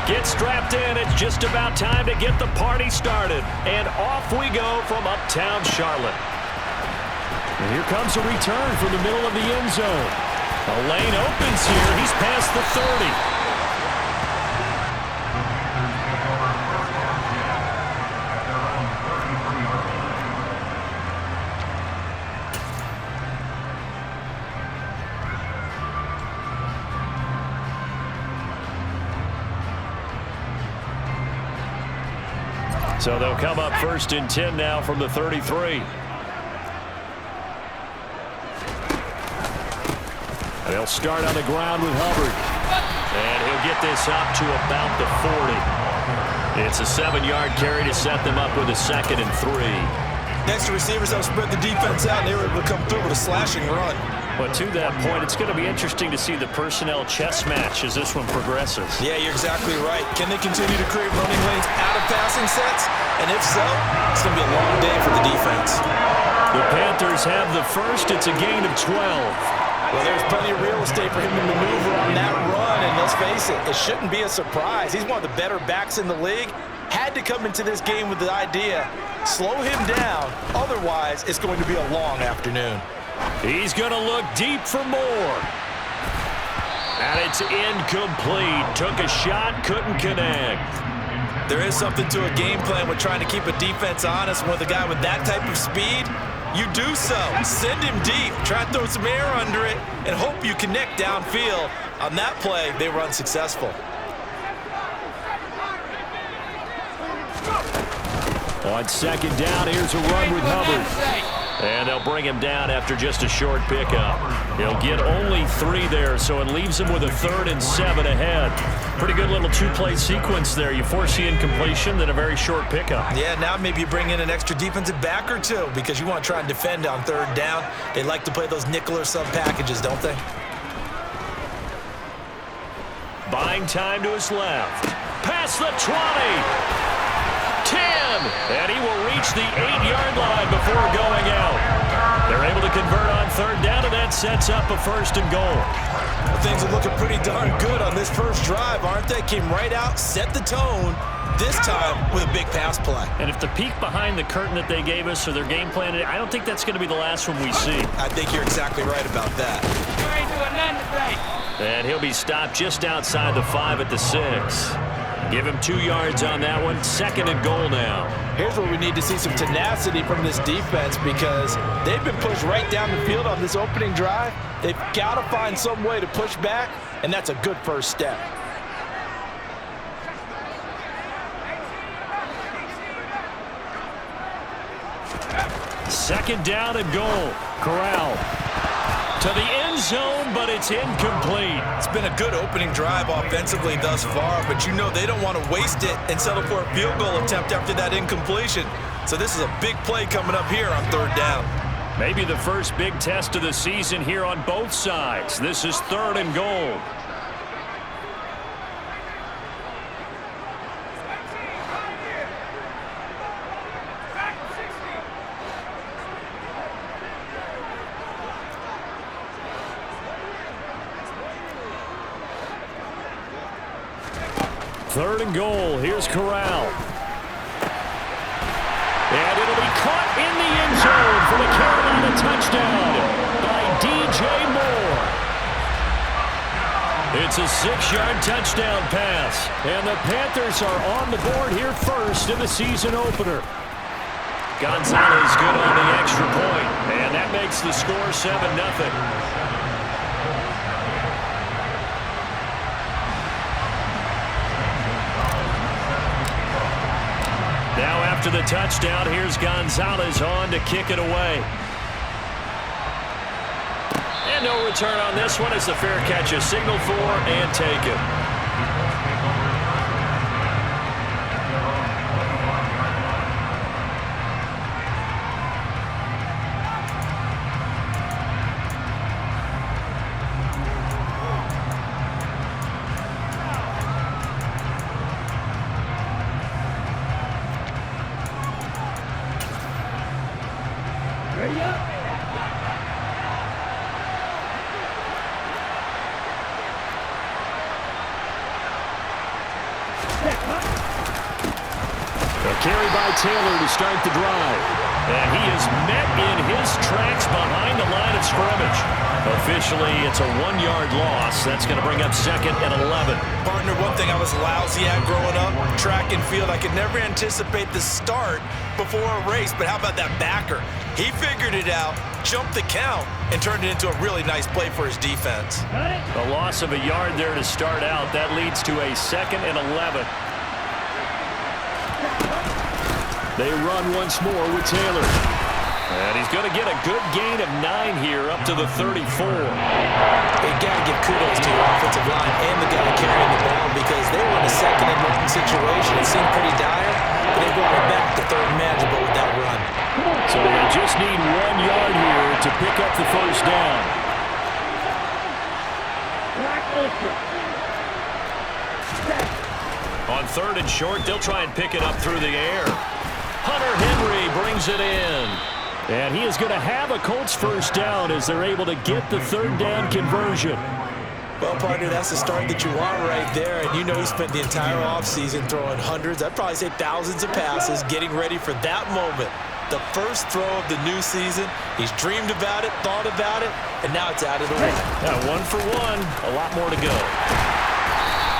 Get strapped in. It's just about time to get the party started. And off we go from uptown Charlotte. And here comes a return from the middle of the end zone. A lane opens here. He's past the 30. So they'll come up 1st and 10 now from the 33. They'll start on the ground with Hubbard. And he'll get this up to about the 40. It's a 7-yard carry to set them up with a 2nd and 3. Next, the receivers have spread the defense out, and they were able to come through with a slashing run. But to that point, it's going to be interesting to see the personnel chess match as this one progresses. Yeah, you're exactly right. Can they continue to create running lanes out of passing sets? And if so, it's going to be a long day for the defense. The Panthers have the first. It's a gain of 12. Well, there's plenty of real estate for him to maneuver on that run, and let's face it, it shouldn't be a surprise. He's one of the better backs in the league. Had to come into this game with the idea, slow him down, otherwise it's going to be a long afternoon. He's going to look deep for more. And it's incomplete. Took a shot, couldn't connect. There is something to a game plan with trying to keep a defense honest. With a guy with that type of speed, you do so. Send him deep. Try to throw some air under it and hope you connect downfield. On that play, they were unsuccessful. On 2nd down, here's a run with Hubbard. And they'll bring him down after just a short pickup. He'll get only 3 there, so it leaves him with a 3rd and 7 ahead. Pretty good little 2-play sequence there. You force the incompletion, then a very short pickup. Yeah, now maybe you bring in an extra defensive back or two because you want to try and defend on 3rd down. They like to play those nickel or sub packages, don't they? Buying time to his left. Past the 20. 10, and he will reach the 8-yard line before going out. They're able to convert on 3rd down, and that sets up a 1st and goal. Well, things are looking pretty darn good on this first drive, aren't they? Came right out, set the tone, this time with a big pass play. And if the peek behind the curtain that they gave us or their game plan, I don't think that's going to be the last one we see. I think you're exactly right about that. And he'll be stopped just outside the 5 at the 6. Give him 2 yards on that one. 2nd and goal now. Here's where we need to see some tenacity from this defense because they've been pushed right down the field on this opening drive. They've got to find some way to push back, and that's a good first step. Second down and goal. Corral to the end zone, but it's incomplete. It's been a good opening drive offensively thus far, but you know they don't want to waste it and settle for a field goal attempt after that incompletion. So this is a big play coming up here on 3rd down. Maybe the first big test of the season here on both sides. This is 3rd and goal. Third and goal. Here's Corral. And it'll be caught in the end zone for the Carolina touchdown by DJ Moore. It's a 6-yard touchdown pass. And the Panthers are on the board here first in the season opener. Gonzalez good on the extra point. And that makes the score 7-0. Now after the touchdown, here's Gonzalez on to kick it away. And no return on this one as the fair catch is signaled for and taken. A carry by Taylor to start the drive. And he is met in his tracks behind the line of scrimmage. Officially, it's a 1-yard loss. That's going to bring up 2nd and 11. Partner, one thing I was lousy at growing up, track and field, I could never anticipate the start before a race. But how about that backer? He figured it out, jumped the count, and turned it into a really nice play for his defense. A loss of a yard there to start out. That leads to a 2nd and 11. They run once more with Taylor. And he's going to get a good gain of 9 here up to the 34. They got to give kudos to your offensive line and the guy carrying the ball because they were in a 2nd and 1 situation. It seemed pretty dire, but they brought it back to 3rd and manageable with that run. So they just need 1 yard here to pick up the first down. On 3rd and short, they'll try and pick it up through the air. Hunter Henry brings it in. And he is going to have a Colts first down as they're able to get the 3rd down conversion. Well, partner, that's the start that you want right there. And you know he spent the entire offseason throwing hundreds, I'd probably say thousands of passes, getting ready for that moment. The first throw of the new season. He's dreamed about it, thought about it, and now it's out of the way. Yeah, 1 for 1, a lot more to go.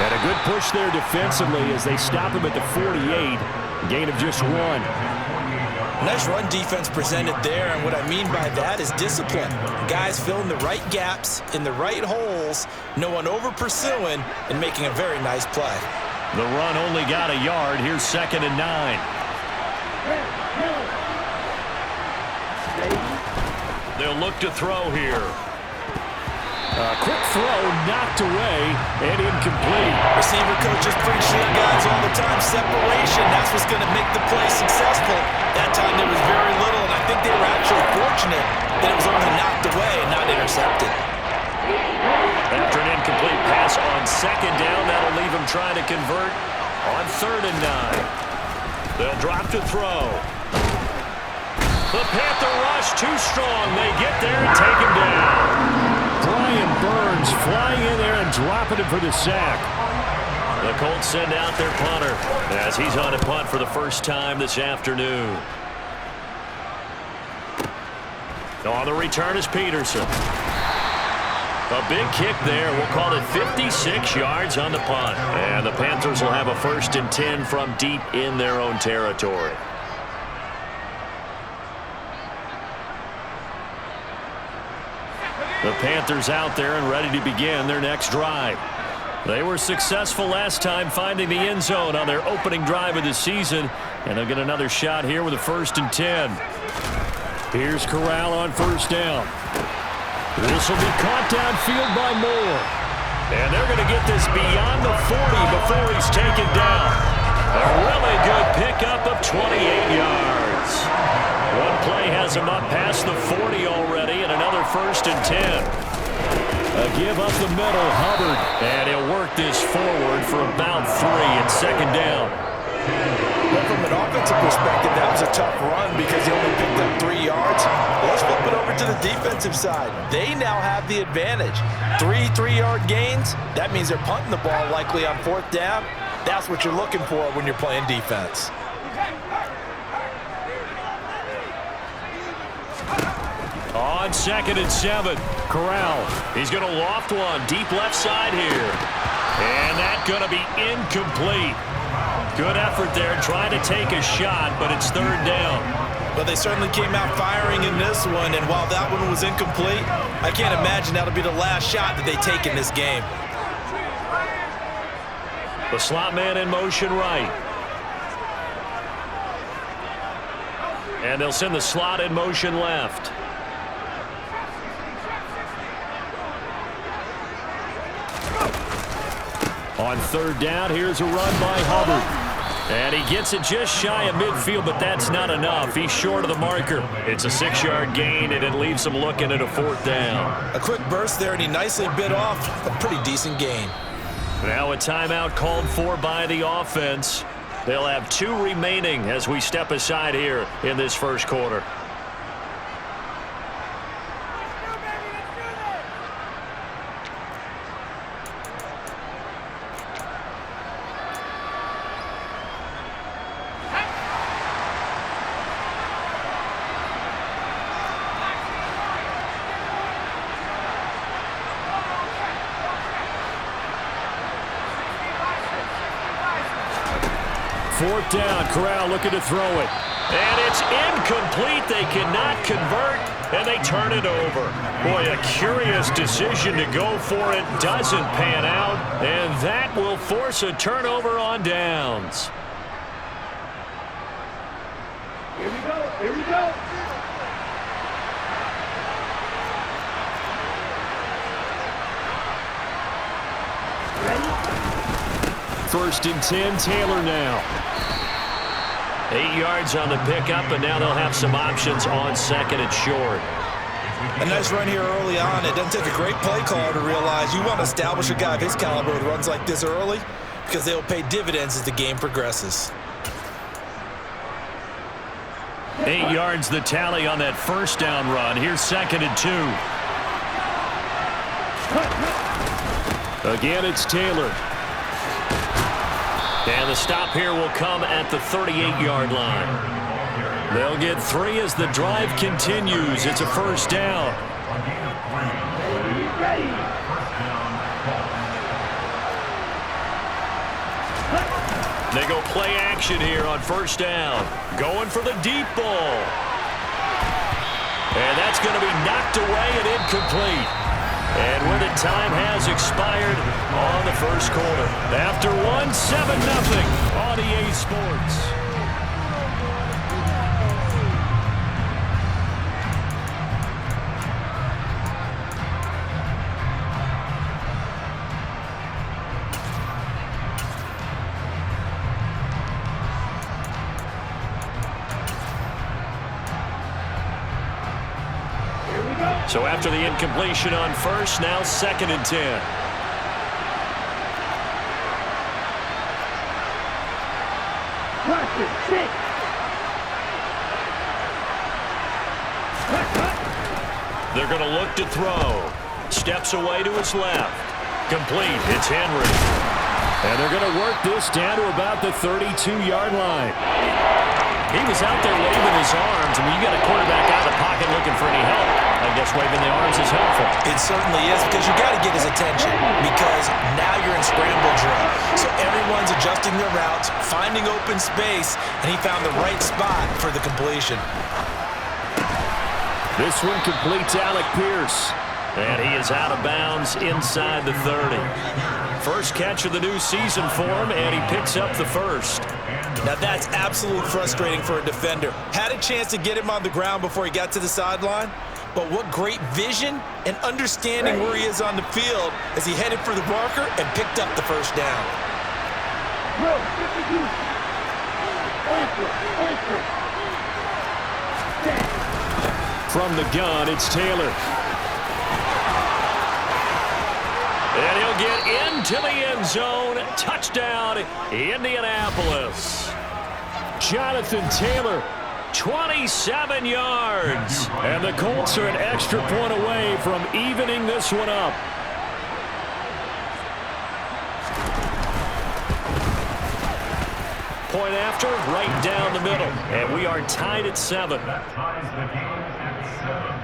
And a good push there defensively as they stop him at the 48. Gain of just 1. Nice run defense presented there, and what I mean by that is discipline. Guys filling the right gaps in the right holes, no one over-pursuing, and making a very nice play. The run only got a yard. Here's 2nd and 9. They'll look to throw here. Quick throw knocked away and incomplete. Receiver coaches preach to their guys all the time. Separation, that's what's going to make the play successful. That time there was very little, and I think they were actually fortunate that it was only knocked away and not intercepted. After an incomplete pass on 2nd down, that'll leave them trying to convert on 3rd and 9. They'll drop to throw. The Panther rush too strong. They get there and take him down. Brian Burns flying in there and dropping him for the sack. The Colts send out their punter as he's on a punt for the first time this afternoon. On the return is Peterson. A big kick there. We'll call it 56 yards on the punt. And the Panthers will have a 1st and 10 from deep in their own territory. The Panthers out there and ready to begin their next drive. They were successful last time finding the end zone on their opening drive of the season, and they'll get another shot here with a 1st and 10. Here's Corral on 1st down. This will be caught downfield by Moore. And they're going to get this beyond the 40 before he's taken down. A really good pickup of 28 yards. One play has him up past the 40 already, and another 1st and 10. A give up the middle, Hubbard. And he'll work this forward for about 3 and 2nd down. Well, from an offensive perspective, that was a tough run because he only picked up 3 yards. Well, let's flip it over to the defensive side. They now have the advantage. 3 3-yard gains. That means they're punting the ball likely on 4th down. That's what you're looking for when you're playing defense. On 2nd and 7, Corral. He's going to loft one deep left side here. And that's going to be incomplete. Good effort there trying to take a shot, but it's 3rd down. But they certainly came out firing in this one, and while that one was incomplete, I can't imagine that'll be the last shot that they take in this game. The slot man in motion right. And they'll send the slot in motion left. On 3rd down, here's a run by Hubbard. And he gets it just shy of midfield, but that's not enough. He's short of the marker. It's a 6-yard gain, and it leaves him looking at a 4th down. A quick burst there, and he nicely bit off a pretty decent gain. Now a timeout called for by the offense. They'll have 2 remaining as we step aside here in this first quarter. 4th down. Corral looking to throw it. And it's incomplete. They cannot convert, and they turn it over. Boy, a curious decision to go for it. Doesn't pan out, and that will force a turnover on downs. Here we go. Here we go. First and 10, Taylor now. 8 yards on the pickup, and now they'll have some options on 2nd and short. A nice run here early on. It doesn't take a great play caller to realize you want to establish a guy of his caliber with runs like this early because they'll pay dividends as the game progresses. 8 yards the tally on that first down run. Here's 2nd and 2. Again, it's Taylor. And the stop here will come at the 38-yard line. They'll get 3 as the drive continues. It's a first down. They go play action here on first down. Going for the deep ball. And that's going to be knocked away and incomplete. And with it, time has expired on the first quarter. After 1, 7-0 on EA Sports. So after the incompletion on first, now 2nd and 10. They're going to look to throw. Steps away to his left. Complete. It's Henry. And they're going to work this down to about the 32-yard line. He was out there waving his arms, and when you got a quarterback out of the pocket looking for any help, I guess waving the arms is helpful. It certainly is, because you got to get his attention, because now you're in scramble drill. So everyone's adjusting their routes, finding open space, and he found the right spot for the completion. This one completes Alec Pierce. And he is out of bounds inside the 30. First catch of the new season for him, and he picks up the first. Now that's absolutely frustrating for a defender. Had a chance to get him on the ground before he got to the sideline, but what great vision and understanding where he is on the field as he headed for the marker and picked up the first down. From the gun, it's Taylor. And he'll get into the end zone. Touchdown, Indianapolis. Jonathan Taylor, 27 yards. And the Colts are an extra point away from evening this one up. Point after, right down the middle. And we are tied at 7. That ties the game at 7.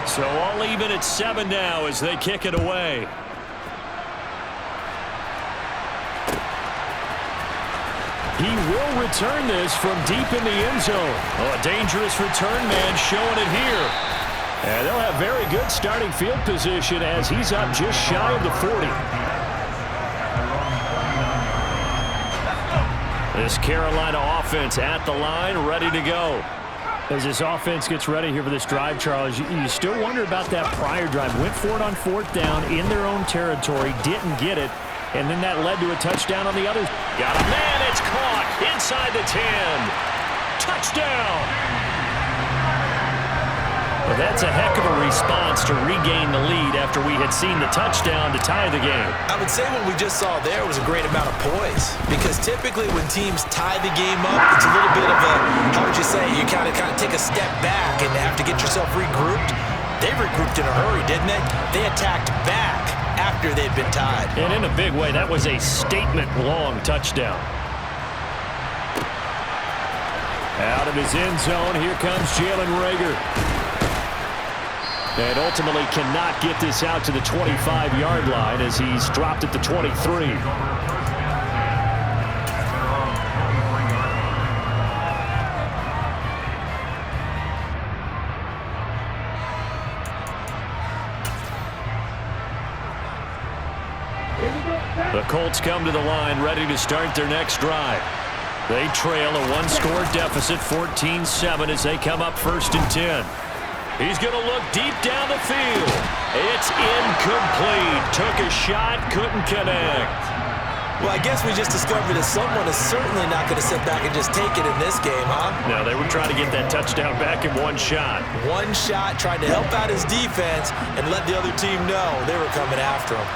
So all even at 7 now as they kick it away. He will return this from deep in the end zone. Oh, a dangerous return man showing it here. And they'll have very good starting field position as he's up just shy of the 40. This Carolina offense at the line, ready to go. As this offense gets ready here for this drive, Charles, you still wonder about that prior drive. Went for it on 4th down in their own territory, didn't get it, and then that led to a touchdown on the other. Got a man, it's caught inside the 10. Touchdown. Well, that's a heck of a response to regain the lead after we had seen the touchdown to tie the game. I would say what we just saw there was a great amount of poise, because typically when teams tie the game up, it's a little bit of a, how would you say, you kind of take a step back and have to get yourself regrouped. They regrouped in a hurry, didn't they? They attacked back after they'd been tied. And in a big way, that was a statement-long touchdown. Out of his end zone, here comes Jalen Reagor. And ultimately cannot get this out to the 25-yard line as he's dropped at the 23. The Colts come to the line ready to start their next drive. They trail a one-score deficit, 14-7, as they come up 1st and 10. He's going to look deep down the field. It's incomplete. Took a shot, couldn't connect. Well, I guess we just discovered that someone is certainly not going to sit back and just take it in this game, huh? No, they were trying to get that touchdown back in one shot. One shot, trying to help out his defense and let the other team know they were coming after him.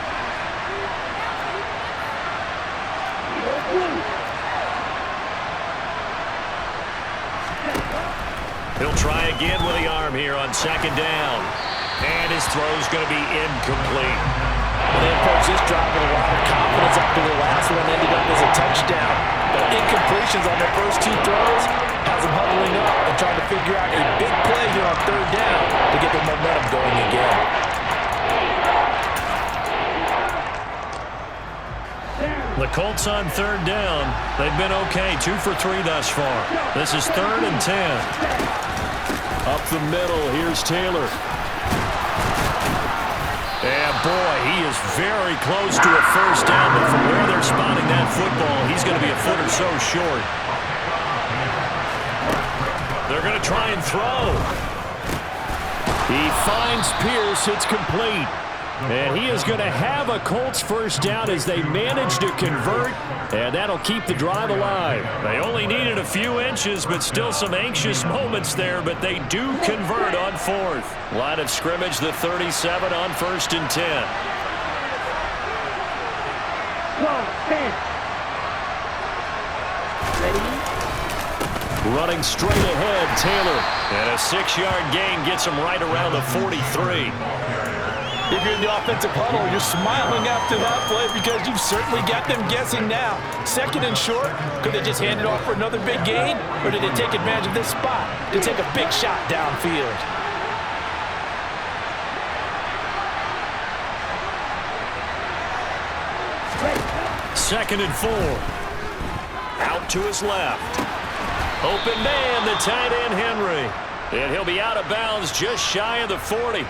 He'll try again with the arm here on 2nd down. And his throw's going to be incomplete. They approached this drive with a lot of confidence after the last one ended up as a touchdown. But incompletions on their first 2 throws has them huddling up and trying to figure out a big play here on 3rd down to get the momentum going again. The Colts on 3rd down. They've been okay, 2 for 3 thus far. This is 3rd and 10. Up the middle, here's Taylor. And boy, he is very close to a 1st down, but from where they're spotting that football, he's going to be a foot or so short. They're going to try and throw. He finds Pierce, it's complete. And he is going to have a Colts 1st down as they manage to convert, and that'll keep the drive alive. They only needed a few inches, but still some anxious moments there, but they do convert on 4th. Line of scrimmage, the 37 on 1st and 10. Running straight ahead, Taylor. And a 6-yard gain gets him right around the 43. If you're in the offensive huddle, you're smiling after that play because you've certainly got them guessing now. 2nd and short, could they just hand it off for another big gain? Or did they take advantage of this spot to take a big shot downfield? Second and 4. Out to his left. Open man, the tight end, Henry. And he'll be out of bounds just shy of the 40.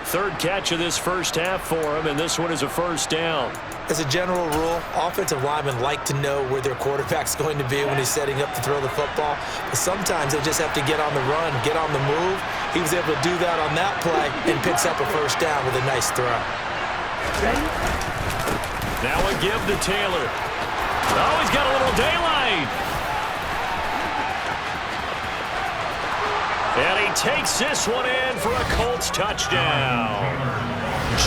3rd catch of this 1st half for him, and this one is a 1st down. As a general rule, offensive linemen like to know where their quarterback's going to be when he's setting up to throw the football. But sometimes they just have to get on the run, get on the move. He was able to do that on that play and picks up a 1st down with a nice throw. Now a give to Taylor. Oh, he's got a little daylight. And he takes this one in for a Colts touchdown.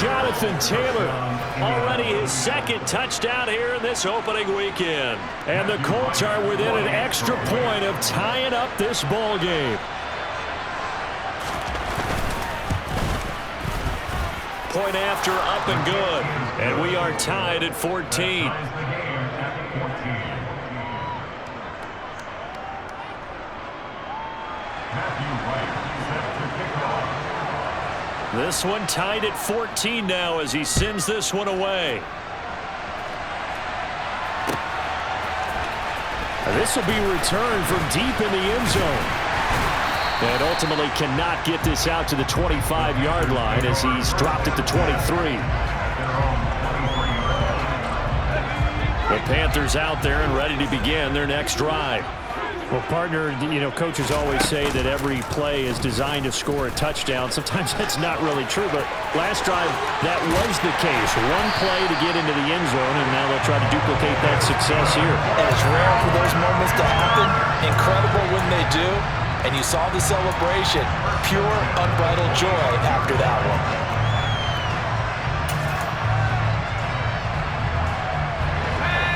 Jonathan Taylor, already his 2nd touchdown here in this opening weekend. And the Colts are within an extra point of tying up this ball game. Point after, up and good. And we are tied at 14. This one tied at 14 now as he sends this one away. This will be returned from deep in the end zone. And ultimately cannot get this out to the 25-yard line as he's dropped at the 23. The Panthers out there and ready to begin their next drive. Well, partner, you know, coaches always say that every play is designed to score a touchdown. Sometimes that's not really true, but last drive, that was the case. One play to get into the end zone, and now they'll try to duplicate that success here. And it's rare for those moments to happen. Incredible when they do. and you saw the celebration. Pure, unbridled joy after that one.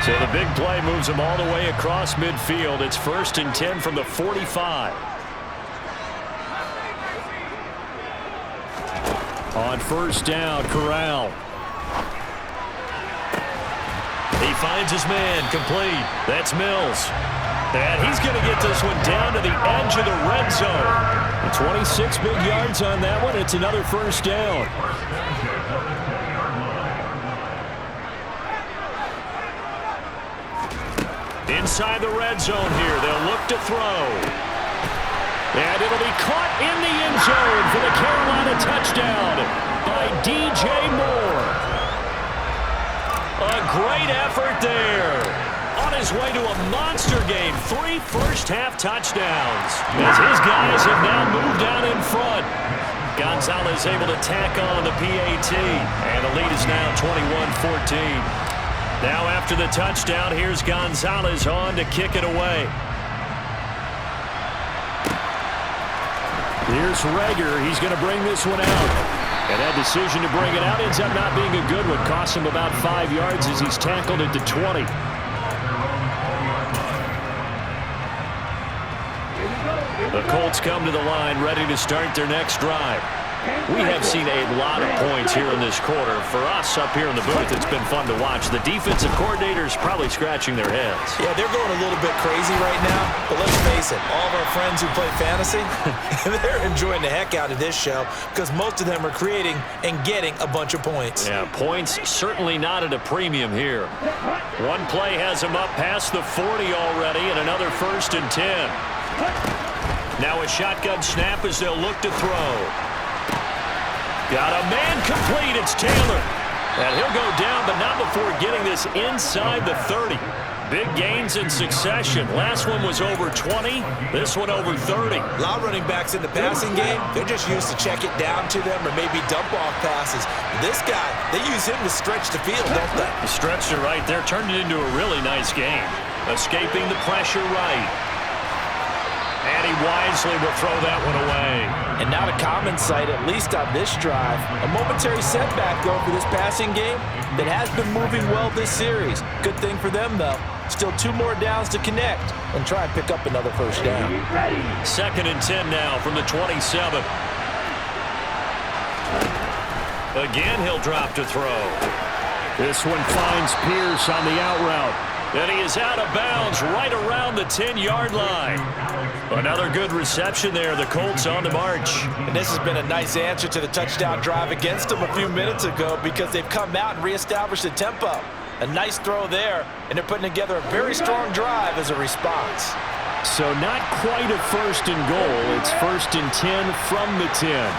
So the big play moves him all the way across midfield. It's 1st and 10 from the 45. On 1st down, Corral. He finds his man, complete. That's Mills. And he's going to get this one down to the edge of the red zone. 26 big yards on that one. It's another 1st down. Inside the red zone here. They'll look to throw. And it'll be caught in the end zone for the Carolina touchdown by DJ Moore. A great effort there. On his way to a monster game. 3 first-half touchdowns. As his guys have now moved out in front. Gonzalez able to tack on the PAT. And the lead is now 21-14. Now after the touchdown, here's Gonzalez on to kick it away. Here's Rager. He's going to bring this one out. And that decision to bring it out ends up not being a good one. Costs him about 5 yards as he's tackled at the 20. The Colts come to the line ready to start their next drive. We have seen a lot of points here in this quarter. For us up here in the booth, it's been fun to watch. The defensive coordinators probably scratching their heads. Yeah, they're going a little bit crazy right now. But let's face it, all of our friends who play fantasy, they're enjoying the heck out of this show because most of them are creating and getting a bunch of points. Yeah, points certainly not at a premium here. One play has him up past the 40 already and another 1st and 10. Now a shotgun snap as they'll look to throw. Got a man complete. It's Taylor. And he'll go down, but not before getting this inside the 30. Big gains in succession. Last one was over 20. This one over 30. A lot of running backs in the passing game, they're just used to check it down to them or maybe dump off passes. This guy, they use him to stretch the field, don't they? He stretched it right there, turned it into a really nice game. Escaping the pressure right. And he wisely will throw that one away. And not a common sight, at least on this drive. A momentary setback, though, for this passing game that has been moving well this series. Good thing for them, though. Still 2 more downs to connect and try and pick up another 1st down. 2nd and 10 now from the 27. Again, he'll drop to throw. This one finds Pierce on the out route. And he is out of bounds right around the 10-yard line. Another good reception there. The Colts on the march. And this has been a nice answer to the touchdown drive against them a few minutes ago because they've come out and reestablished the tempo. A nice throw there, and they're putting together a very strong drive as a response. So not quite a 1st and goal. It's 1st and 10 from the 10.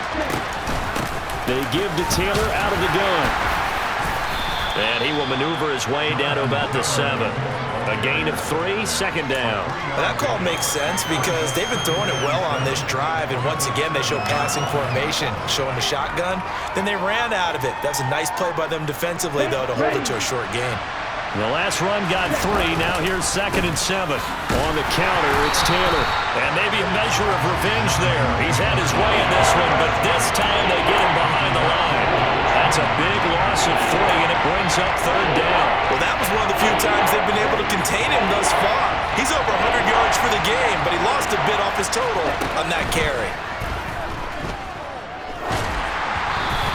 They give to Taylor out of the gun. And he will maneuver his way down to about the 7. A gain of 3, 2nd down. Well, that call makes sense because they've been throwing it well on this drive, and once again they show passing formation, showing the shotgun. Then they ran out of it. That's a nice play by them defensively, though, to hold it to a short gain. The last run got 3. Now here's 2nd and 7. On the counter, it's Taylor. And maybe a measure of revenge there. He's had his way in this one, but this time they get him behind the line. That's a big loss of 3, and it brings up 3rd down. Well, that was one of the few times they've been able to contain him thus far. He's over 100 yards for the game, but he lost a bit off his total on that carry.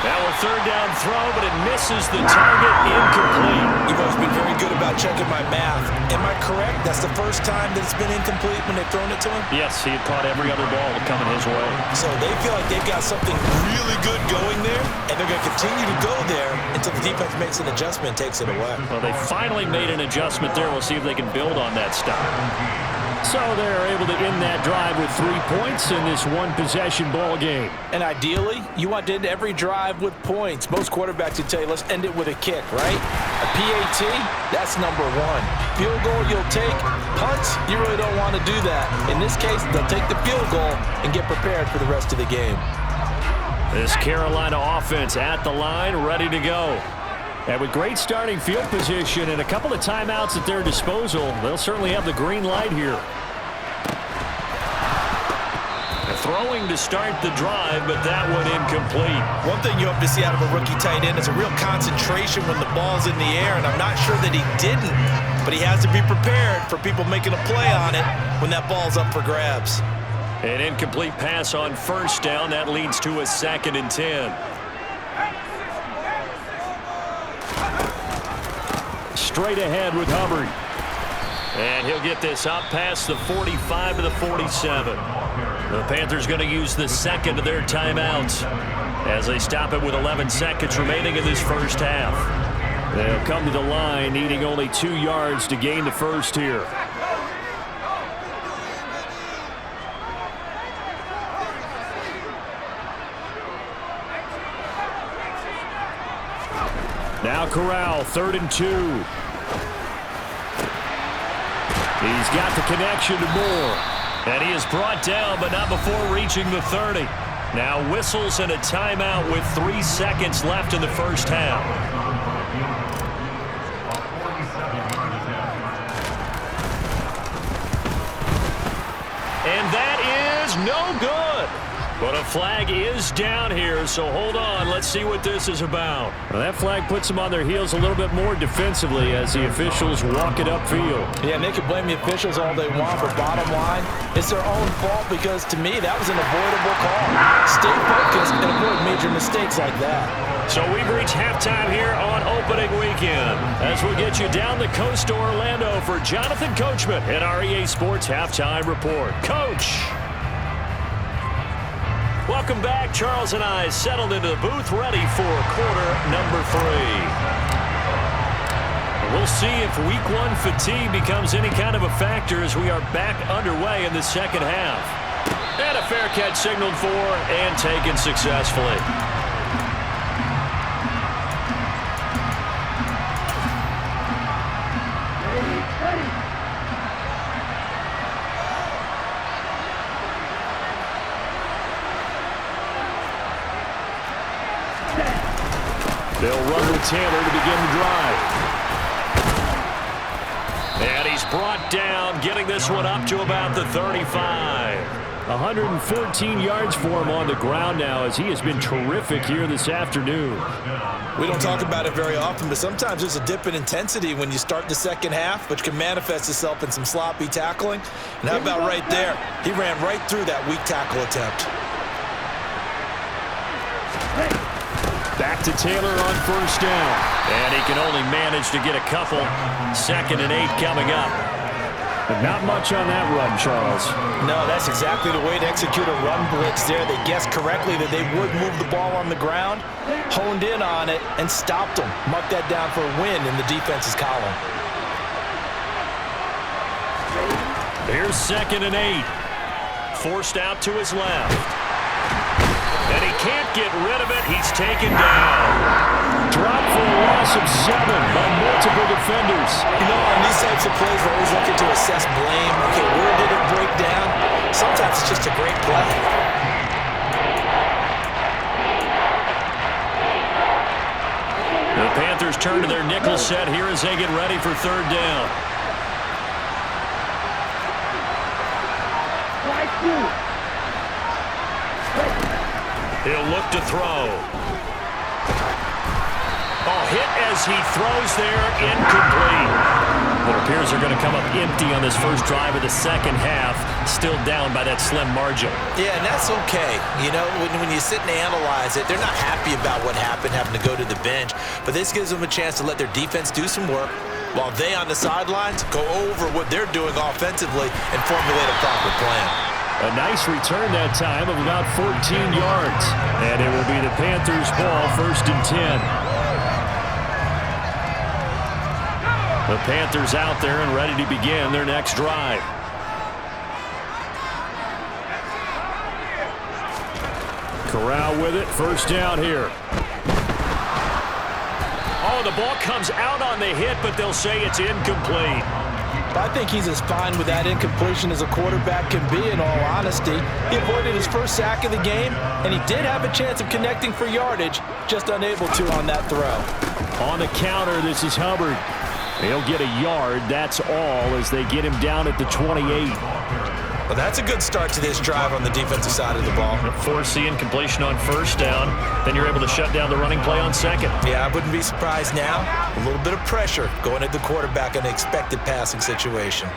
Now a 3rd down throw, but it misses the target, incomplete. You've always been very good about checking my math. Am I correct? That's the first time that it's been incomplete when they've thrown it to him? Yes, he had caught every other ball coming his way. So they feel like they've got something really good going there, and they're going to continue to go there until the defense makes an adjustment and takes it away. Well, they finally made an adjustment there. We'll see if they can build on that stop. So they're able to end that drive with 3 points in this one-possession ball game. And ideally, you want to end every drive with points. Most quarterbacks would tell you, let's end it with a kick, right? A PAT, that's number 1. Field goal you'll take. Punts, you really don't want to do that. In this case, they'll take the field goal and get prepared for the rest of the game. This Carolina offense at the line, ready to go. And with great starting field position and a couple of timeouts at their disposal, they'll certainly have the green light here. Throwing to start the drive, but that one incomplete. One thing you hope to see out of a rookie tight end is a real concentration when the ball's in the air, and I'm not sure that he didn't, but he has to be prepared for people making a play on it when that ball's up for grabs. An incomplete pass on first down. That leads to a 2nd and 10. Straight ahead with Hubbard. And he'll get this up past the 45 to the 47. The Panthers going to use the second of their timeouts as they stop it with 11 seconds remaining in this first half. They'll come to the line needing only 2 yards to gain the first here. Now Corral, 3rd and 2. He's got the connection to Moore. And he is brought down, but not before reaching the 30. Now whistles and a timeout with 3 seconds left in the first half. And that is no good. But a flag is down here, so hold on. Let's see what this is about. Well, that flag puts them on their heels a little bit more defensively as the officials walk it upfield. Yeah, and they can blame the officials all they want, but bottom line, it's their own fault because, to me, that was an avoidable call. Stay focused and avoid major mistakes like that. So we've reached halftime here on opening weekend as we get you down the coast to Orlando for Jonathan Coachman at our EA Sports Halftime Report. Coach! Welcome back. Charles and I settled into the booth ready for quarter number 3. We'll see if week 1 fatigue becomes any kind of a factor as we are back underway in the second half. And a fair catch signaled for and taken successfully. They'll run with Taylor to begin the drive. And he's brought down, getting this one up to about the 35. 114 yards for him on the ground now as he has been terrific here this afternoon. We don't talk about it very often, but sometimes there's a dip in intensity when you start the second half, which can manifest itself in some sloppy tackling. And how about right there? He ran right through that weak tackle attempt. Back to Taylor on first down. And he can only manage to get a couple. 2nd and 8 coming up. But not much on that run, Charles. No, that's exactly the way to execute a run blitz there. They guessed correctly that they would move the ball on the ground, honed in on it, and stopped them. Mark that down for a win in the defense's column. Here's 2nd and 8. Forced out to his left. And he can't get rid of it. He's taken down. Dropped for a loss of 7 by multiple defenders. You know, on these types of plays, we're always looking to assess blame. Okay, where did it break down? Sometimes it's just a great play. The Panthers turn to their nickel set here as they get ready for 3rd down. He'll look to throw. Oh, hit as he throws there, incomplete. It appears they're going to come up empty on this first drive of the second half, still down by that slim margin. Yeah, and that's okay. You know, when you sit and analyze it, they're not happy about what happened, having to go to the bench, but this gives them a chance to let their defense do some work while they on the sidelines go over what they're doing offensively and formulate a proper plan. A nice return that time of about 14 yards. And it will be the Panthers' ball, 1st and 10. The Panthers out there and ready to begin their next drive. Corral with it, 1st down here. Oh, the ball comes out on the hit, but they'll say it's incomplete. I think he's as fine with that incompletion as a quarterback can be, in all honesty. He avoided his first sack of the game, and he did have a chance of connecting for yardage, just unable to on that throw. On the counter, this is Hubbard. He'll get a yard, that's all, as they get him down at the 28. Well, that's a good start to this drive on the defensive side of the ball. Force the incompletion on first down. Then you're able to shut down the running play on second. Yeah, I wouldn't be surprised now. A little bit of pressure going at the quarterback in an expected passing situation.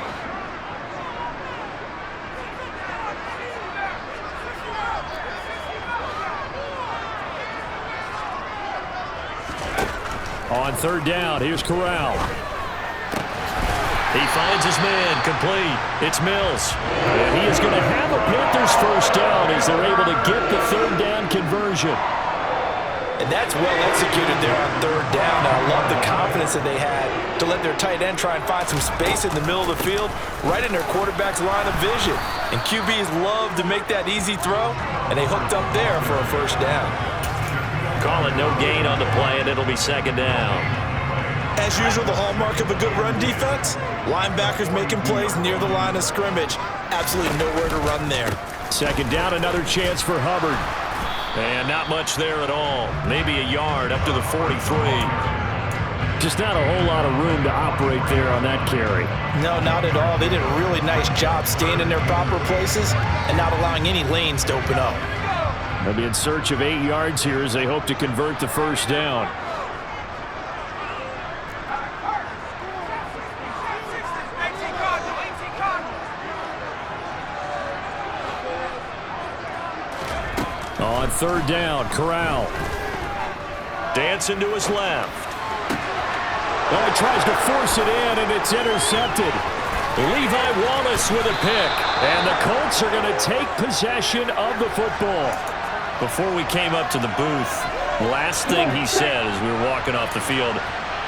On third down, here's Corral. He finds his man, complete. It's Mills. And he is going to have a Panthers first down as they're able to get the third down conversion. And that's well executed there on third down. And I love the confidence that they had to let their tight end try and find some space in the middle of the field, right in their quarterback's line of vision. And QBs love to make that easy throw, and they hooked up there for a first down. Call it no gain on the play, and it'll be second down. As usual, the hallmark of a good run defense, linebackers making plays near the line of scrimmage. Absolutely nowhere to run there. Second down, another chance for Hubbard. And not much there at all. Maybe a yard up to the 43. Just not a whole lot of room to operate there on that carry. No, not at all. They did a really nice job staying in their proper places and not allowing any lanes to open up. They'll be in search of 8 yards here as they hope to convert the first down. On third down, Corral. Dancing to his left. Oh, he tries to force it in, and it's intercepted. Levi Wallace with a pick. And the Colts are going to take possession of the football. Before we came up to the booth, last thing he said as we were walking off the field,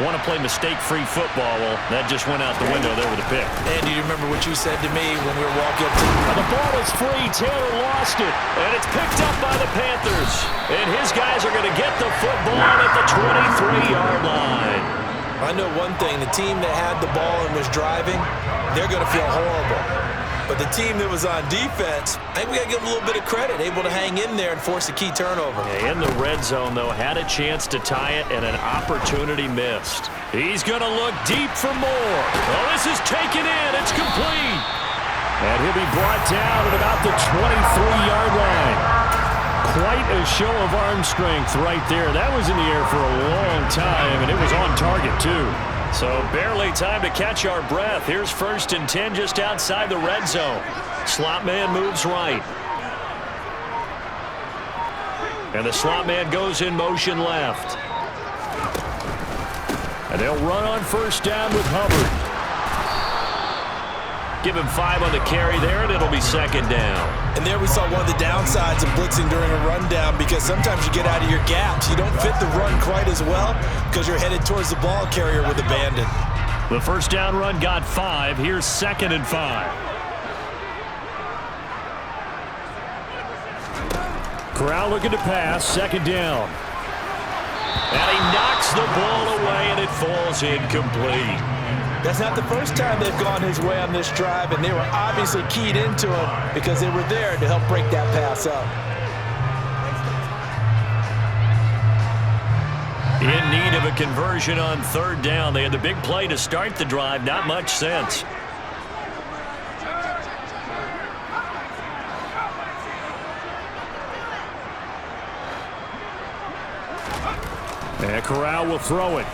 want to play mistake-free football. Well, that just went out the window there with a pick. And do you remember what you said to me when we were walking up to the ball is free. Taylor lost it. And it's picked up by the Panthers. And his guys are going to get the football at the 23-yard line. I know one thing. The team that had the ball and was driving, they're going to feel horrible. But the team that was on defense, I think we got to give them a little bit of credit, able to hang in there and force a key turnover. In the red zone, though, had a chance to tie it and an opportunity missed. He's going to look deep for more. Oh, this is taken in. It's complete. And he'll be brought down at about the 23-yard line. Quite a show of arm strength right there. That was in the air for a long time, and it was on target, too. So barely time to catch our breath. Here's 1st and 10 just outside the red zone. Slot man moves right. And the slot man goes in motion left. And they'll run on first down with Hubbard. Give him 5 on the carry there, and it'll be second down. And there we saw one of the downsides of blitzing during a rundown, because sometimes you get out of your gaps. You don't fit the run quite as well because you're headed towards the ball carrier with abandon. The first down run got 5. Here's 2nd and 5. Corral looking to pass. 2nd down. And he knocks the ball away, and it falls incomplete. That's not the first time they've gone his way on this drive, and they were obviously keyed into it because they were there to help break that pass up. In need of a conversion on third down. They had the big play to start the drive. Not much sense. And Corral will throw it.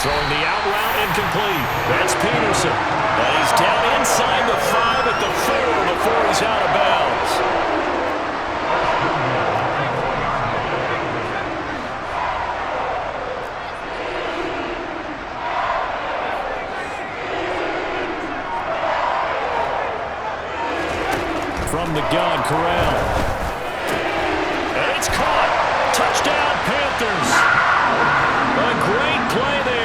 Throwing the out route, incomplete. That's Peterson. And he's down inside the 5 at the 4 before he's out of bounds. From the gun, Corral. And it's caught. Touchdown, Panthers. A great play there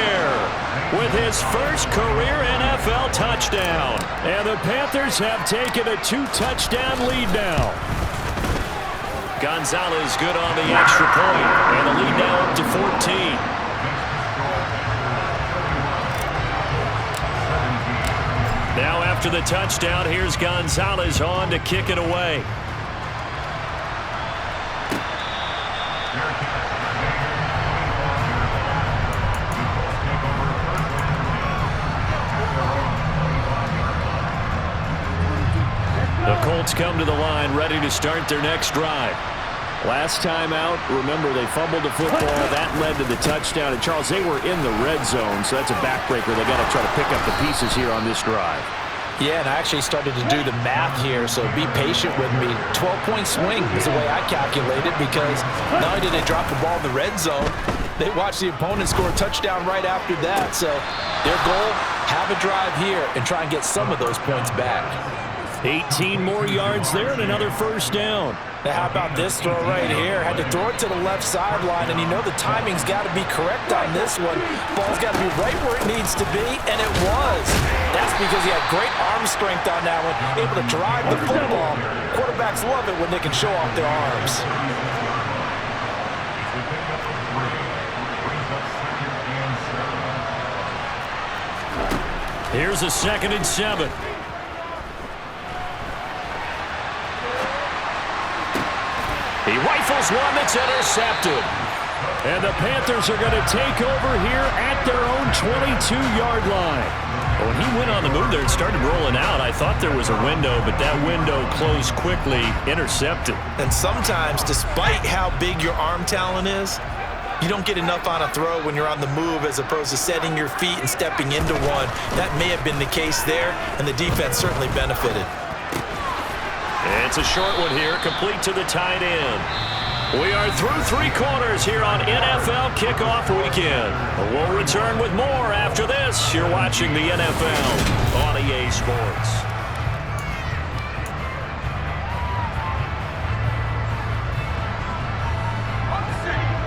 with his first career NFL touchdown. And the Panthers have taken a 2-touchdown lead now. Gonzalez good on the extra point. And the lead now up to 14. Now after the touchdown, here's Gonzalez on to kick it away. Colts come to the line, ready to start their next drive. Last time out, remember, they fumbled the football. That led to the touchdown. And, Charles, they were in the red zone, so that's a backbreaker. They got to try to pick up the pieces here on this drive. Yeah, and I actually started to do the math here, so be patient with me. 12-point swing is the way I calculate it, because not only did they drop the ball in the red zone, they watched the opponent score a touchdown right after that. So their goal, have a drive here and try and get some of those points back. 18 more yards there and another first down. Now, how about this throw right here? Had to throw it to the left sideline, and you know the timing's got to be correct on this one. Ball's got to be right where it needs to be, and it was. That's because he had great arm strength on that one, able to drive the football. Quarterbacks love it when they can show off their arms. Here's a 2nd and 7. He rifles one that's intercepted. And the Panthers are going to take over here at their own 22-yard line. When he went on the move there and started rolling out, I thought there was a window, but that window closed quickly, intercepted. And sometimes, despite how big your arm talent is, you don't get enough on a throw when you're on the move as opposed to setting your feet and stepping into one. That may have been the case there, and the defense certainly benefited. It's a short one here, complete to the tight end. We are through 3 quarters here on NFL Kickoff Weekend. We'll return with more after this. You're watching the NFL on EA Sports.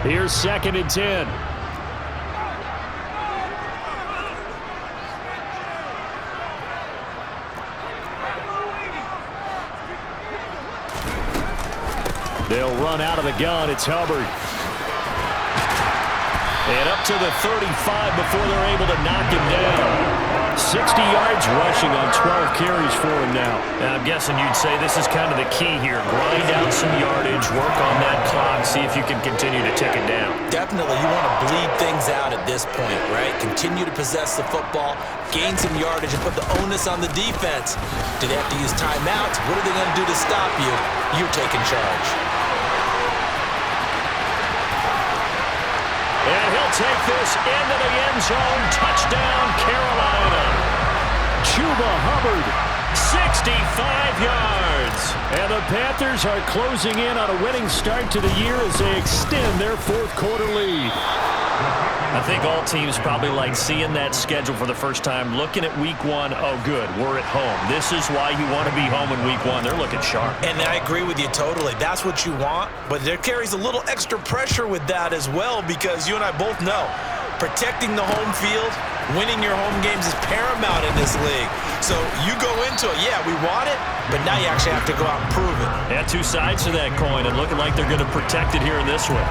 Here's 2nd and 10. They'll run out of the gun. It's Hubbard. And up to the 35 before they're able to knock him down. 60 yards rushing on 12 carries for him now. And I'm guessing you'd say this is kind of the key here. Grind out some yardage, work on that clock, see if you can continue to tick it down. Definitely. You want to bleed things out at this point, right? Continue to possess the football, gain some yardage, and put the onus on the defense. Do they have to use timeouts? What are they going to do to stop you? You're taking charge. And he'll take this into the end zone. Touchdown, Carolina. Chuba Hubbard, 65 yards. And the Panthers are closing in on a winning start to the year as they extend their 4th quarter lead. I think all teams probably like seeing that schedule for the first time, looking at week 1. Oh, good, we're at home. This is why you want to be home in week 1. They're looking sharp. And I agree with you totally. That's what you want, but there carries a little extra pressure with that as well, because you and I both know protecting the home field, winning your home games is paramount in this league. So you go into it, yeah, we want it, but now you actually have to go out and prove it. Yeah, 2 sides to that coin, and looking like they're going to protect it here in this one.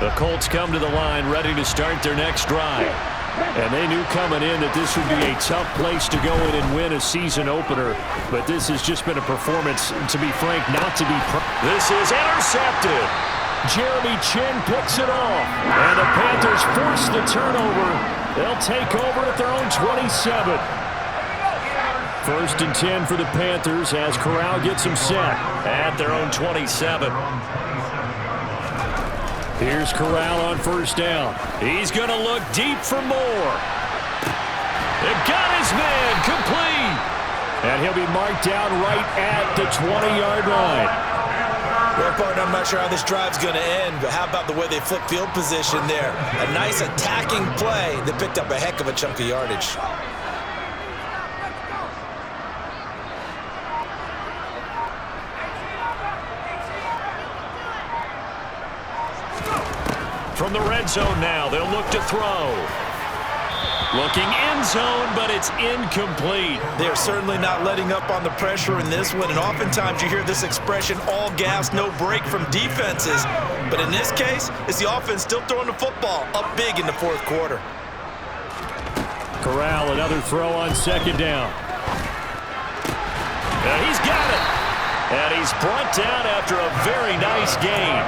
The Colts come to the line, ready to start their next drive. And they knew coming in that this would be a tough place to go in and win a season opener. But this has just been a performance, to be frank, not to be This is intercepted. Jeremy Chin picks it off. And the Panthers force the turnover. They'll take over at their own 27. 1st and 10 for the Panthers as Corral gets them set at their own 27. Here's Corral on 1st down. He's going to look deep for more. They've got his man complete. And he'll be marked down right at the 20-yard line. Well, partner, I'm not sure how this drive's going to end, but how about the way they flip field position there? A nice attacking play that picked up a heck of a chunk of yardage. From the red zone now, they'll look to throw. Looking end zone, but it's incomplete. They're certainly not letting up on the pressure in this one, and oftentimes you hear this expression, all gas, no break from defenses. But in this case, it's the offense still throwing the football up big in the 4th quarter. Corral, another throw on 2nd down. He's got it. And he's brought down after a very nice gain.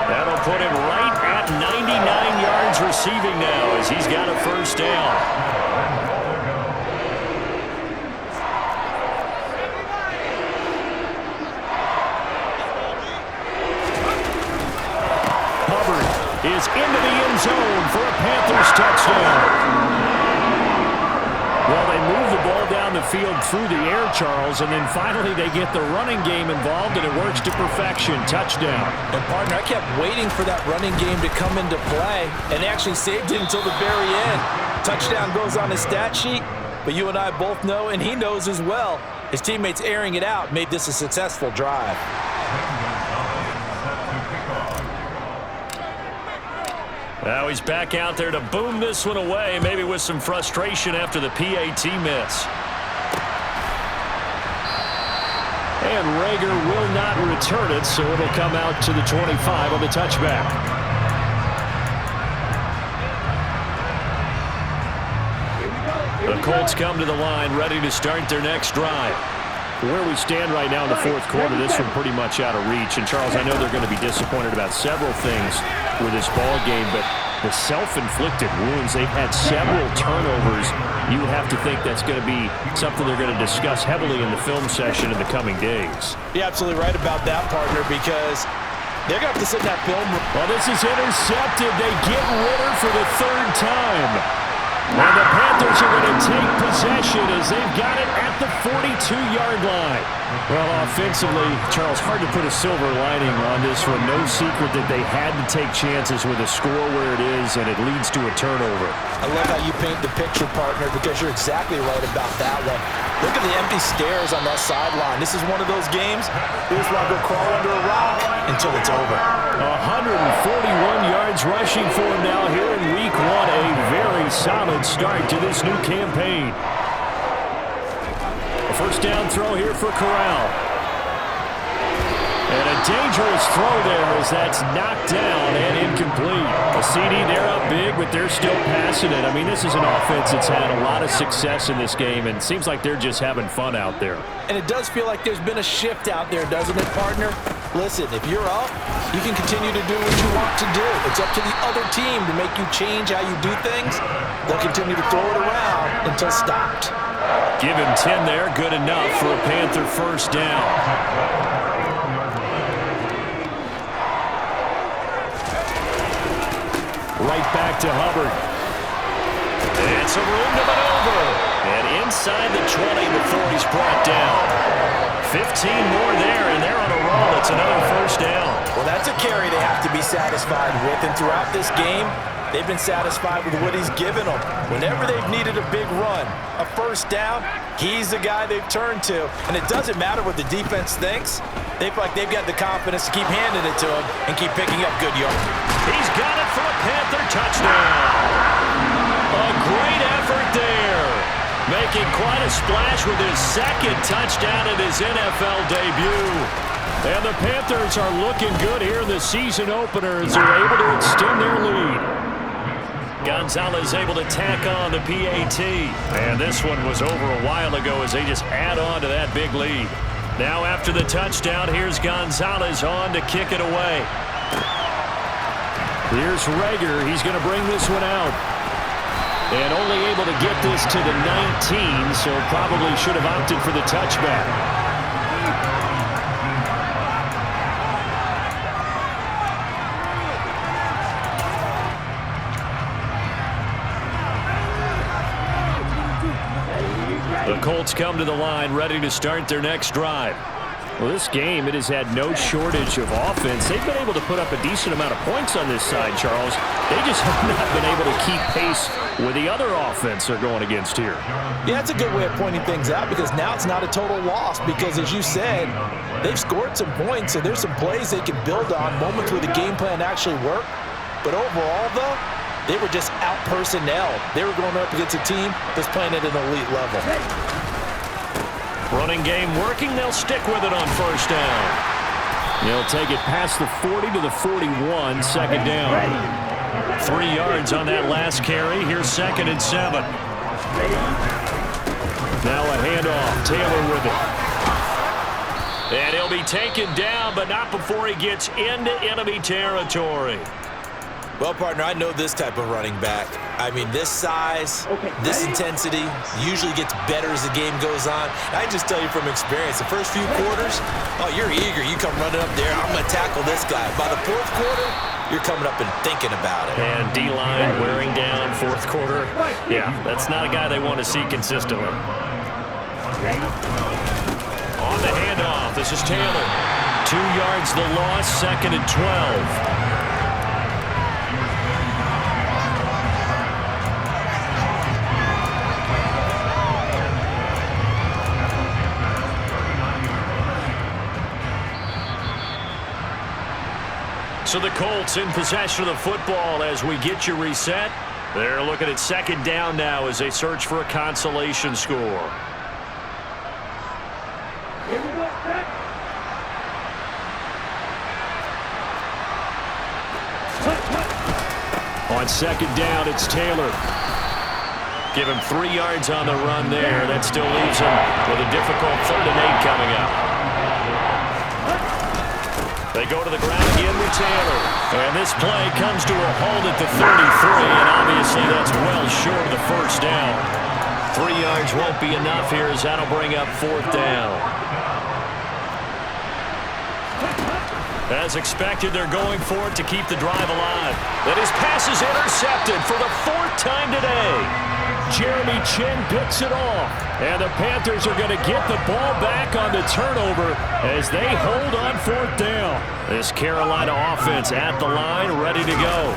That'll put him right at 99 yards receiving now as he's got a first down. Is into the end zone for a Panthers touchdown. Well, they move the ball down the field through the air, Charles, and then finally they get the running game involved, and it works to perfection. Touchdown. And, partner, I kept waiting for that running game to come into play, and they actually saved it until the very end. Touchdown goes on his stat sheet, but you and I both know, and he knows as well, his teammates airing it out made this a successful drive. Now he's back out there to boom this one away, maybe with some frustration after the PAT miss. And Rager will not return it, so it'll come out to the 25 on the touchback. The Colts come to the line, ready to start their next drive. Where we stand right now in the fourth quarter, this one pretty much out of reach. And, Charles, I know they're going to be disappointed about several things with this ball game, but the self-inflicted wounds, they've had several turnovers. You would have to think that's going to be something they're going to discuss heavily in the film session in the coming days. You're absolutely right about that, partner, because they're going to have to sit in that film room. Well, this is intercepted. They get Ritter for the third time. And the Panthers are going to take possession as they've got it at the 42-yard line. Well, offensively, Charles, hard to put a silver lining on this one. No secret that they had to take chances with a score where it is, and it leads to a turnover. I love how you paint the picture, partner, because you're exactly right about that one. Look at the empty stairs on that sideline. This is one of those games you just want to go crawl under a rock until it's over. 141 yards rushing for him now here in Week 1. A very solid start to this new campaign. A first down throw here for Corral. And a dangerous throw there as that's knocked down and incomplete. A CD, they're up big, but they're still passing it. I mean, this is an offense that's had a lot of success in this game, and it seems like they're just having fun out there. And it does feel like there's been a shift out there, doesn't it, partner? Listen, if you're up, you can continue to do what you want to do. It's up to the other team to make you change how you do things. They'll continue to throw it around until stopped. Give him 10 there, good enough for a Panther first down. Right back to Hubbard. And some room to maneuver. And inside the 20 before he's brought down. 15 more there, and they're on a roll. It's another first down. Well, that's a carry they have to be satisfied with. And throughout this game, they've been satisfied with what he's given them. Whenever they've needed a big run, a first down, he's the guy they've turned to. And it doesn't matter what the defense thinks. They feel like they've got the confidence to keep handing it to him and keep picking up good yards. He's got it for a Panther touchdown. A great effort there. Making quite a splash with his second touchdown in his NFL debut. And the Panthers are looking good here in the season opener as they're able to extend their lead. Gonzalez able to tack on the PAT. And this one was over a while ago as they just add on to that big lead. Now after the touchdown, here's Gonzalez on to kick it away. Here's Rager. He's going to bring this one out. And only able to get this to the 19, so probably should have opted for the touchback. The Colts come to the line, ready to start their next drive. Well, this game, it has had no shortage of offense. They've been able to put up a decent amount of points on this side, Charles. They just have not been able to keep pace with the other offense they're going against here. Yeah, that's a good way of pointing things out because now it's not a total loss because, as you said, they've scored some points and there's some plays they can build on, moments where the game plan actually worked. But overall, though, they were just out-personnel. They were going up against a team that's playing at an elite level. Running game working. They'll stick with it on first down. They'll take it past the 40 to the 41, second down. 3 yards on that last carry. Here's 2nd and 7. Now a handoff. Taylor with it. And he'll be taken down, but not before he gets into enemy territory. Well, partner, I know this type of running back. I mean, this size, this intensity usually gets better as the game goes on. I just tell you from experience, the first few quarters, oh, you're eager. You come running up there, I'm going to tackle this guy. By the fourth quarter, you're coming up and thinking about it. And D-line wearing down fourth quarter. Yeah, that's not a guy they want to see consistently. On the handoff, this is Taylor. 2 yards the loss, 2nd and 12. So the Colts in possession of the football as we get you reset. They're looking at 2nd down now as they search for a consolation score. Here we go, set. On 2nd down, it's Taylor. Give him 3 yards on the run there. That still leaves him with a difficult 3rd and 8 coming up. They go to the ground again with Taylor. And this play comes to a halt at the 33, and obviously that's well short of the 1st down. 3 yards won't be enough here as that'll bring up 4th down. As expected, they're going for it to keep the drive alive. And his pass is intercepted for the 4th time today. Jeremy Chin picks it off. And the Panthers are going to get the ball back on the turnover as they hold on 4th down. This Carolina offense at the line, ready to go.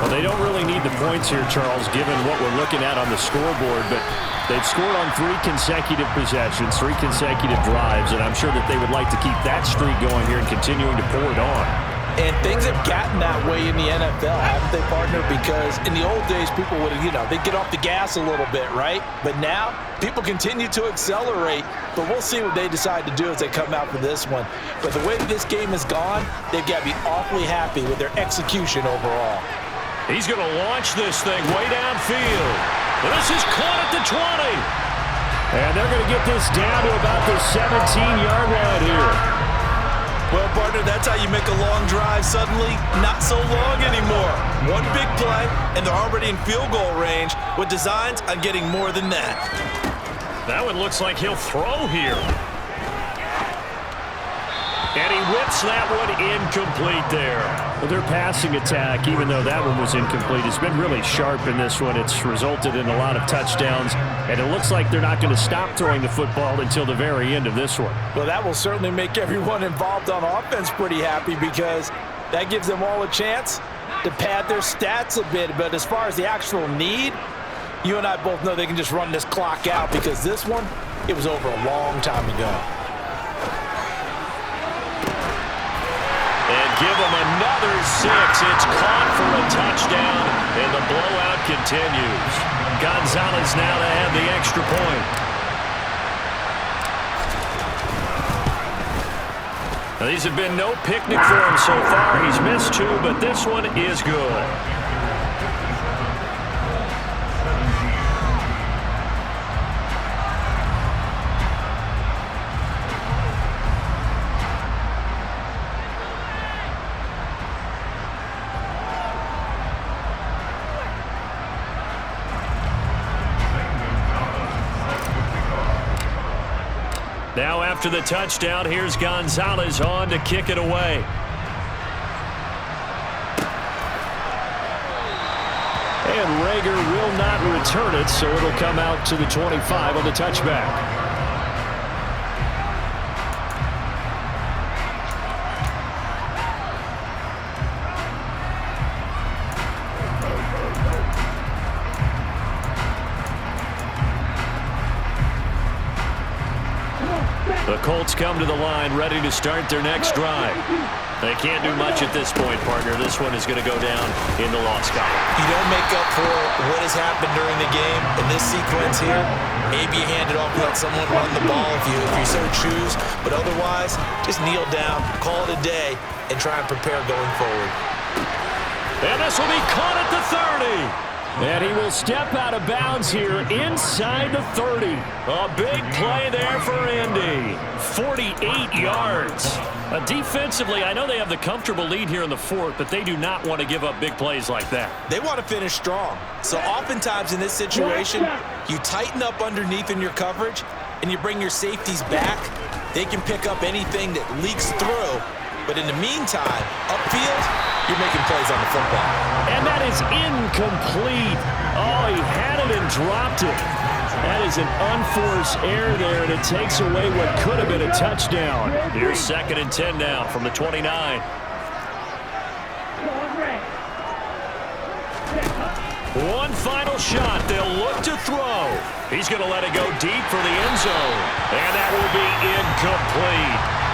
Well, they don't really need the points here, Charles, given what we're looking at on the scoreboard, but they've scored on 3 consecutive possessions, 3 consecutive drives, and I'm sure that they would like to keep that streak going here and continuing to pour it on. And things have gotten that way in the NFL, haven't they, partner? Because in the old days, people would, they'd get off the gas a little bit, right? But now, people continue to accelerate. But we'll see what they decide to do as they come out for this one. But the way that this game has gone, they've got to be awfully happy with their execution overall. He's going to launch this thing way downfield. This is caught at the 20. And they're going to get this down to about the 17-yard line here. Well, partner, that's how you make a long drive suddenly not so long anymore. One big play, and they're already in field goal range with designs on getting more than that. That one looks like he'll throw here. And he whips that one incomplete there. Well, their passing attack, even though that one was incomplete, has been really sharp in this one. It's resulted in a lot of touchdowns, and it looks like they're not going to stop throwing the football until the very end of this one. Well, that will certainly make everyone involved on offense pretty happy because that gives them all a chance to pad their stats a bit. But as far as the actual need, you and I both know they can just run this clock out because this one, it was over a long time ago. Give him another 6. It's caught for a touchdown, and the blowout continues. Gonzalez now to have the extra point. Now, these have been no picnic for him so far. He's missed 2, but this one is good. Now after the touchdown, here's Gonzalez on to kick it away. And Rager will not return it, so it'll come out to the 25 on the touchback. The Colts come to the line ready to start their next drive. They can't do much at this point, partner. This one is going to go down in the loss column. You don't make up for what has happened during the game in this sequence here. Maybe you hand it off and let someone run the ball if you so choose. But otherwise, just kneel down, call it a day, and try and prepare going forward. And this will be caught at the 30. And he will step out of bounds here inside the 30. A big play there for Indy. 48 yards. Defensively, I know they have the comfortable lead here in the fourth, but they do not want to give up big plays like that. They want to finish strong. So oftentimes in this situation, you tighten up underneath in your coverage, and you bring your safeties back. They can pick up anything that leaks through. But in the meantime, upfield, you're making plays on the football. And that is incomplete. Oh, he had it and dropped it. That is an unforced error there, and it takes away what could have been a touchdown. Here's 2nd and 10 now from the 29. One final shot. They'll look to throw. He's going to let it go deep for the end zone. And that will be incomplete.